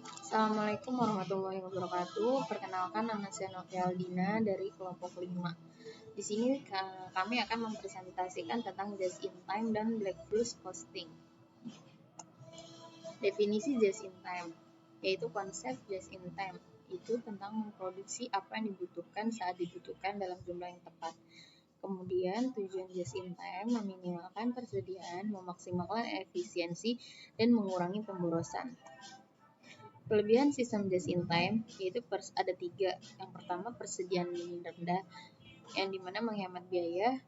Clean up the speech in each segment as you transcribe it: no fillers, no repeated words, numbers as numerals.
Assalamualaikum warahmatullahi wabarakatuh. Perkenalkan, nama saya Novia Aldina dari kelompok 5. Di sini kami akan mempresentasikan tentang just in time dan black plus costing. Definisi just in time yaitu konsep just in time itu tentang memproduksi apa yang dibutuhkan saat dibutuhkan dalam jumlah yang tepat. Kemudian tujuan just in time meminimalkan persediaan, memaksimalkan efisiensi, dan mengurangi pemborosan. Kelebihan sistem just in time yaitu ada 3. Yang pertama, persediaan rendah, yang dimana menghemat biaya,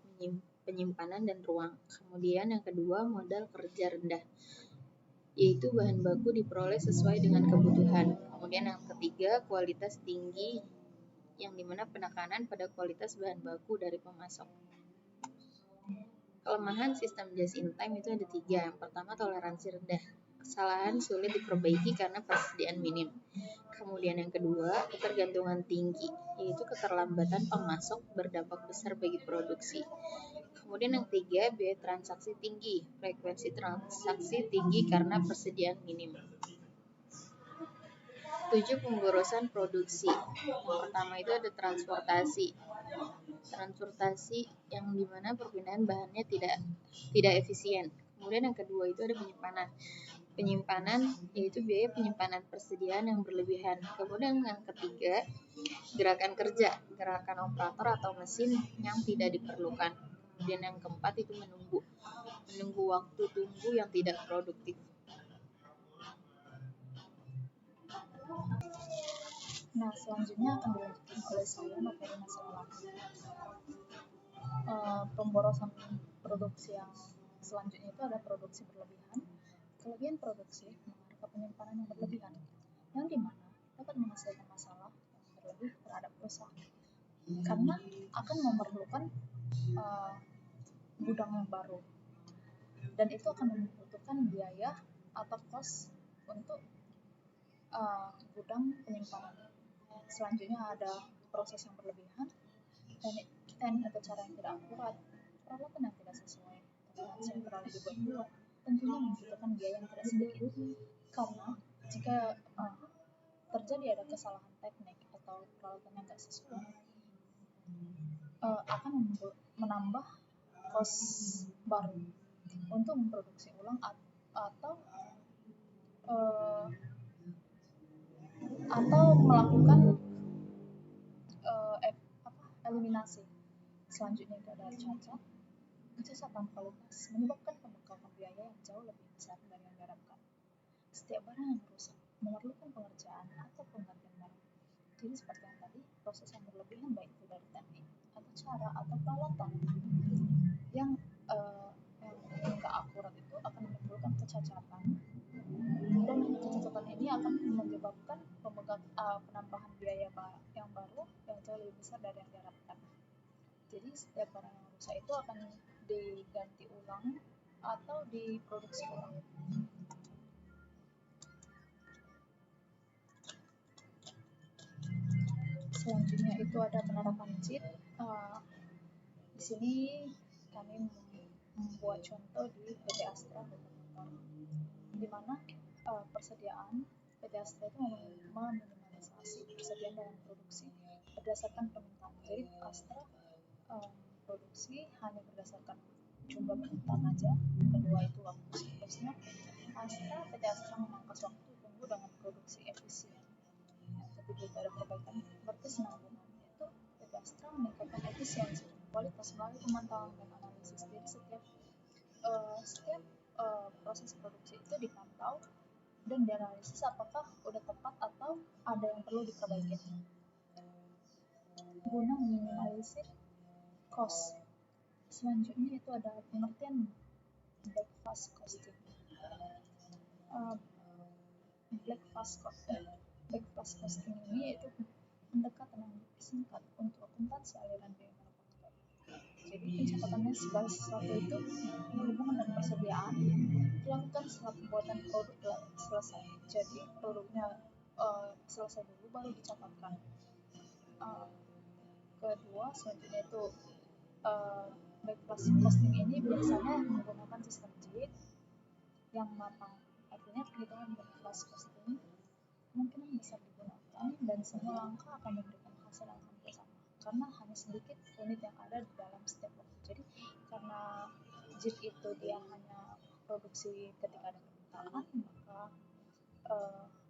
penyimpanan, dan ruang. Kemudian yang kedua, modal kerja rendah, yaitu bahan baku diperoleh sesuai dengan kebutuhan. Kemudian yang ketiga, kualitas tinggi, yang dimana penekanan pada kualitas bahan baku dari pemasok. Kelemahan sistem just in time itu ada 3. Yang pertama, toleransi rendah. Kesalahan sulit diperbaiki karena persediaan minim. Kemudian yang kedua, ketergantungan tinggi, yaitu keterlambatan pemasok berdampak besar bagi produksi. Kemudian yang ketiga, biaya transaksi tinggi, frekuensi transaksi tinggi karena persediaan minim. 7. Pemborosan produksi. Yang pertama itu ada transportasi yang dimana perpindahan bahannya tidak efisien. Kemudian yang kedua itu ada penyimpanan yaitu biaya penyimpanan persediaan yang berlebihan. Kemudian yang ketiga, gerakan kerja, gerakan operator atau mesin yang tidak diperlukan. Kemudian yang keempat itu menunggu waktu tunggu yang tidak produktif. Nah, selanjutnya akan dilanjutkan oleh saya materi masalah pemborosan produksi yang selanjutnya itu ada produksi berlebihan. Kelebihan produksi mengarah ke penyimpanan yang berlebihan, yang dimana dapat menghasilkan masalah yang berlebih terhadap perusahaan, karena akan memerlukan gudang yang baru, dan itu akan membutuhkan biaya atau cost untuk gudang penyimpanan. Selanjutnya ada proses yang berlebihan, dan teknik atau cara yang tidak akurat, peralatan yang tidak sesuai, toleransi yang terlalu dibuat-buat, tentunya membutuhkan biaya yang tidak sedikit. Karena jika terjadi ada kesalahan teknik atau peralatan yang tidak sesuai, akan menambah cost baru untuk memproduksi ulang atau melakukan eliminasi. Selanjutnya itu ada cacat. Kecacatan kualitas menyebabkan pembengkakan biaya yang jauh lebih besar dari yang diharapkan. Setiap barang yang rusak memerlukan pengerjaan atau penggantian barang. Jadi seperti yang tadi, proses yang berlebihan baik itu dari teknik atau cara atau peralatan yang tidak akurat itu akan menimbulkan kecacatan, dan kecacatan ini akan menyebabkan penambahan biaya yang baru yang jauh lebih besar dari yang diharapkan. Jadi setiap barang yang rusak itu akan diganti ulang atau diproduksi ulang. Selanjutnya itu ada penerapan JIT. Di sini kami membuat contoh di PT Astra, di mana persediaan PT Astra itu meminimalisasi persediaan dalam produksi berdasarkan permintaan. Jadi Astra produksi hanya berdasarkan jumlah permintaan aja. Kedua itu waktu siklusnya. PT Astra memangkas waktu tunggu dengan produksi efisien. Ketiga itu ada perbaikan berkesinambungan, yaitu PT Astra meningkatkan efisiensi kualitas melalui pemantauan dan analisis. Jadi setiap proses produksi itu dipantau dan dianalisis apakah udah tepat atau ada yang perlu diperbaiki guna meminimalisir cost. Selanjutnya itu ada pengertian black fast costing. Black fast costing ini yaitu pendekatan yang singkat untuk akuntansi aliran biaya manufaktur. Jadi pencatatannya segala sesuatu itu berhubungan dengan persediaan dilakukan setelah pembuatan produk selesai. Jadi produknya selesai dulu baru dicatatkan. Kedua, selanjutnya itu black fast costing ini biasanya menggunakan sistem JIT yang matang. Artinya perhitungan black fast costing dan semua langkah akan memberikan hasil yang hampir sama karena hanya sedikit unit yang ada di dalam setiap blok. Jadi karena JIT itu dia hanya produksi ketika ada permintaan, maka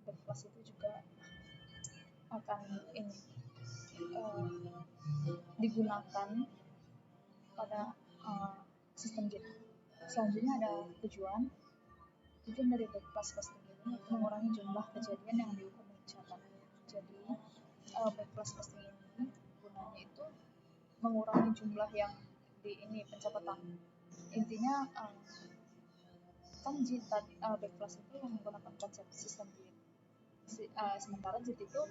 backflash itu juga akan digunakan pada sistem JIT. Selanjutnya ada tujuan dari backflash costing ini mengurangi jumlah kejadian yang dihukum mencatat. Jadi backflash costing ini gunanya itu mengurangi jumlah yang di pencatatan. Intinya kan JIT backflash itu menggunakan konsep sistem JIT. Sementara JIT itu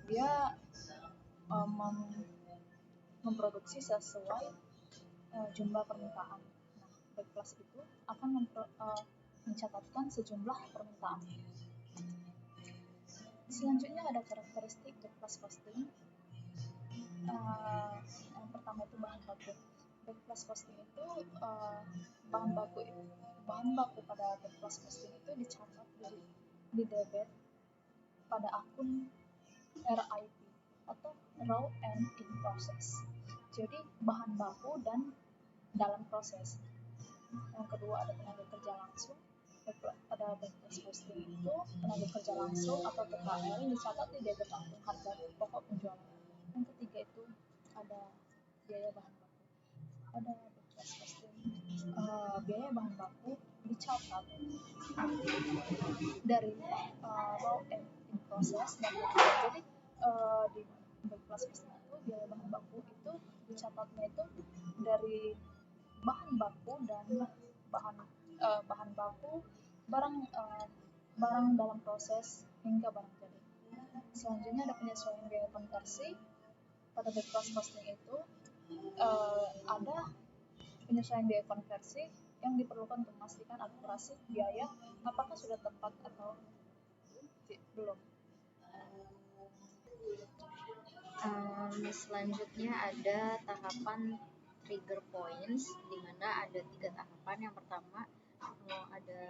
dia memproduksi sesuai jumlah permintaan. Nah, backflash itu akan mencatatkan sejumlah permintaan. Selanjutnya ada karakteristik backflash costing. Yang pertama itu bahan baku. Backflash costing itu bahan baku pada backflash costing itu dicatat di debit pada akun RIP atau raw and in process. Jadi bahan baku dan dalam proses. Yang kedua ada tenaga kerja langsung. Pada backflash costing itu tenaga kerja langsung atau TKL dicatat di debit akun harga pokok penjualan. Yang ketiga itu ada biaya bahan baku. Pada backflash costing biaya bahan baku dicatat dari raw and in process dan jadi di backflash costing itu biaya bahan baku itu dicatatnya itu dari bahan baku dan bahan baku barang dalam proses hingga barang jadi. Selanjutnya ada penyesuaian biaya konversi. Pada backflash costing itu ada penyesuaian biaya konversi yang diperlukan untuk memastikan akurasi biaya apakah sudah tepat atau belum. Selanjutnya ada tahapan trigger points, di mana ada 3 tahapan. Yang pertama ada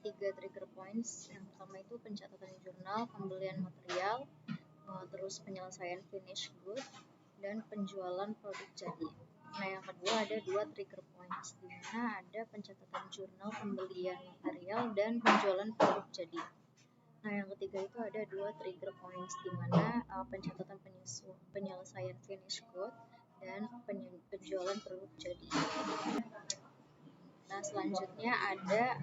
3 trigger points. Yang pertama itu pencatatan jurnal, pembelian material, terus penyelesaian finish good, dan penjualan produk jadi. Nah, yang kedua ada 2 trigger points, di mana ada pencatatan jurnal, pembelian material, dan penjualan produk jadi. Nah, yang ketiga itu ada 2 trigger points, di mana pencatatan penyelesaian finish good dan penjualan produk jadi. Nah, selanjutnya ada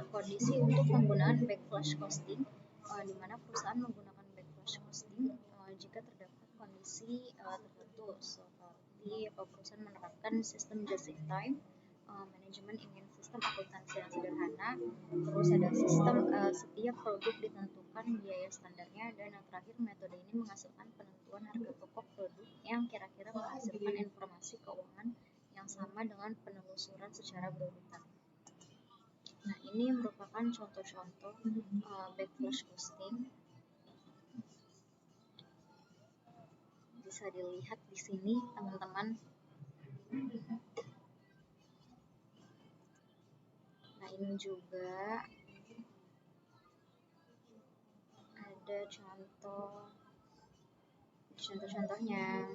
kondisi untuk penggunaan backflash costing, di mana perusahaan menggunakan backflash costing jika terdapat kondisi tertentu seperti perusahaan menerapkan sistem just in time, manajemen ingin sistem akuntansi yang sederhana, terus ada sistem setiap produk ditentukan biaya standarnya, dan yang terakhir metode ini menghasilkan penentuan harga pokok produk yang kira-kira menghasilkan informasi keuangan yang sama dengan penelusuran secara berurutan. Nah, ini merupakan contoh-contoh backflash costing. Bisa dilihat di sini, teman-teman. Nah, ini juga ada contoh-contohnya.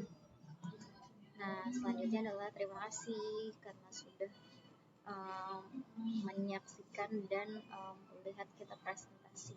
Nah, selanjutnya adalah terima kasih karena sudah menyaksikan dan melihat kita presentasi.